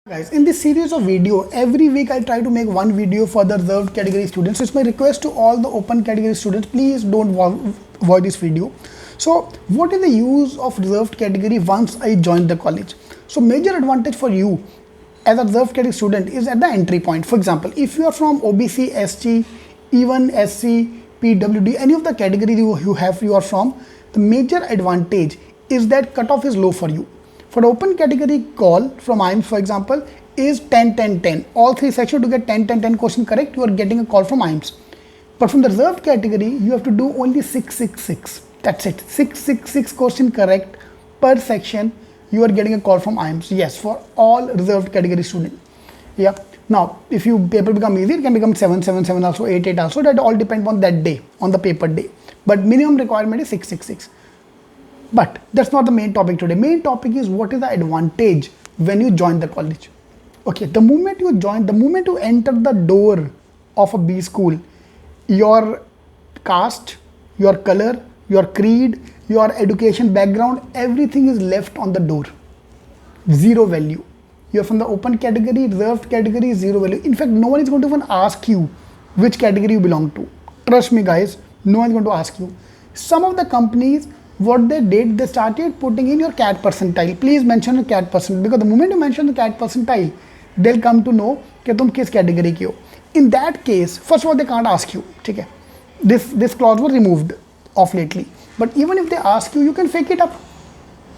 Guys, in this series of video, every week I try to make one video for the reserved category students. So it's my request to all the open category students, please don't avoid this video. So what is the use of reserved category once I join the college? So major advantage for you as a reserved category student is at the entry point. For example, if you are from OBC, ST, even SC, PWD, any of the category you are from, the major advantage is that cutoff is low for you. For open category call from IIMS, for example, is 10, 10, 10. All three sections to get 10, 10, 10 question correct, you are getting a call from IIMS. But from the reserved category, you have to do only 6, 6, 6. That's it. 6, 6, 6 question correct per section, you are getting a call from IIMS. Yes, for all reserved category student. Yeah. Now, if you paper become easy, it can become 7, 7, 7 also, 8, 8 also. That all depends on that day, on the paper day. But minimum requirement is 6, 6, 6. But that's not the main topic today. Main topic is what is the advantage when you join the college. Okay, the moment you enter the door of a B school, your caste, your color, your creed, your education background, everything is left on the door. Zero value. You're from the open category, reserved category, zero value. In fact, no one is going to even ask you which category you belong to. Trust me guys, no one is going to ask you. Some of the companies, what they did, they started putting in your CAT percentile. Please mention your CAT percentile, because the moment you mention the CAT percentile, they'll come to know कि तुम किस category के हो. In that case, first of all, they can't ask you. ठीक है? This clause was removed of lately. But even if they ask you, you can fake it up.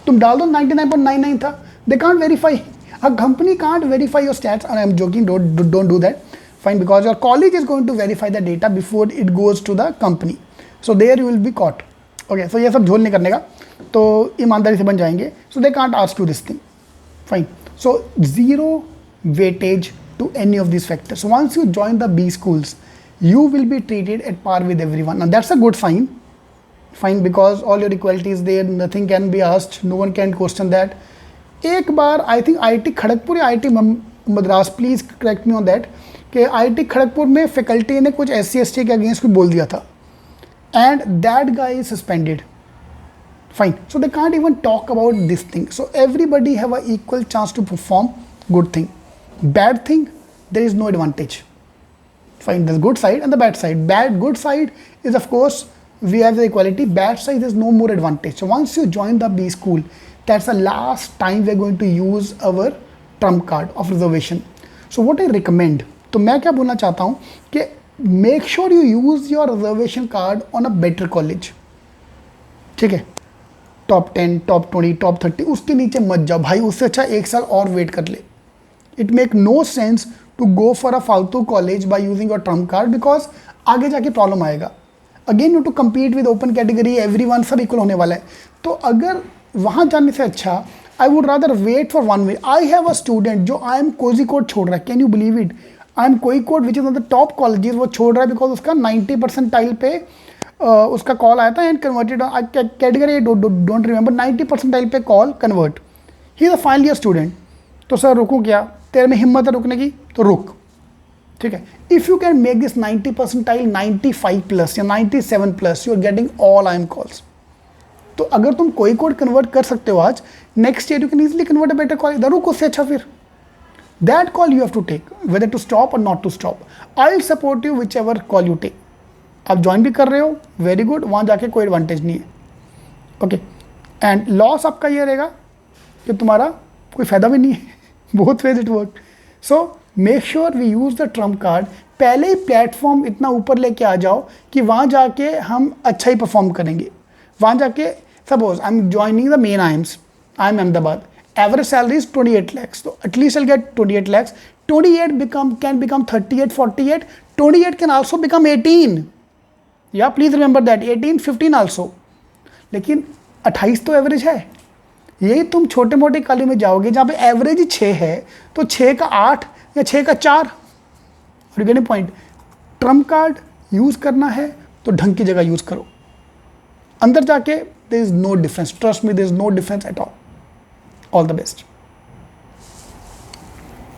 तुम डाल दो 99.99 था. They can't verify. A company can't verify your stats. And I'm joking. Don't do that. Fine, because your college is going to verify the data before it goes to the company. So there you will be caught. Okay so ये सब झोल नहीं करने का, तो ईमानदारी से बन जाएंगे. So they can't ask you this thing. Fine. So zero weightage to any of this factors. Once you join the B schools, you will be treated at par with everyone, and that's a good sign. Fine, because all your equality is there, nothing can be asked, no one can question that. एक बार I think IIT Kharagpur या IIT Madras, please correct me on that, कि IIT Kharagpur में faculty ने कुछ SC ST के against कुछ बोल दिया था, and that guy is suspended. Fine, so they can't even talk about this thing. So everybody have an equal chance to perform. Good thing. Bad thing, there is no advantage. Fine, there's good side and the bad side. Good side is, of course, we have the equality. Bad side, there's no more advantage. So once you join the B school, that's the last time we're going to use our trump card of reservation. So what I recommend, तो मैं क्या बोलना चाहता हूँ कि make sure you use your reservation card on a better college. ठीक है, top 10, top 20, top 30, उसके नीचे मत जाओ भाई. उससे अच्छा एक साल और वेट कर ले. It make no sense to go for a फालतू college by using your trump card, because आगे जाके प्रॉब्लम आएगा. Again you to compete with open category, everyone सब इक्वल होने वाला है. तो अगर वहाँ जाने से अच्छा I would rather wait for 1 week. I have a student जो IIM कोझिकोड छोड़ रहा है. Can you believe it? IIM Kozhikode which is one the top colleges, वो छोड़ रहा है बिकॉज उसका 90 परसेंटाइल पे उसका कॉल आया था and converted category, don't remember, 90 percentile पे call convert. He is a final year student. तो सर रुकूँ क्या? तेरे में हिम्मत है रुकने की तो रुक. ठीक है, if you can make this 90 percentile 95 plus या 97 plus, you are getting all IIM calls. तो अगर तुम कोई कोड कन्वर्ट कर सकते हो आज, next year you can easily convert a better call. रुक, उससे अच्छा फिर that call you have to take, whether to stop और not to stop. I will support you whichever call you take. आप ज्वाइन भी कर रहे हो, वेरी गुड, वहाँ जाके कोई एडवांटेज नहीं है. ओके, एंड लॉस आपका ये रहेगा कि तुम्हारा कोई फ़ायदा भी नहीं है. Both ways it work. So make sure we use the trump card. पहले ही प्लेटफॉर्म इतना ऊपर लेके आ जाओ कि वहाँ जाके हम अच्छा ही परफॉर्म करेंगे. वहाँ जाके suppose I am joining the main IIMS, IIM Ahmedabad. Average salary is 28 lakhs. So at least I'll get 28 lakhs. 28 can become 38, 48. 28 can also become 18. Yeah, please remember that. 18, 15 also. लेकिन 28 तो एवरेज है. यही तुम छोटे मोटे कॉलेज में जाओगे जहाँ पे एवरेज ही 6 है, तो 6 का 8 या 6 का 4. You get point. Trump card use करना है तो ढंग की जगह यूज़ करो. अंदर जाके there is no difference. Trust me, there is no difference at all. All the best.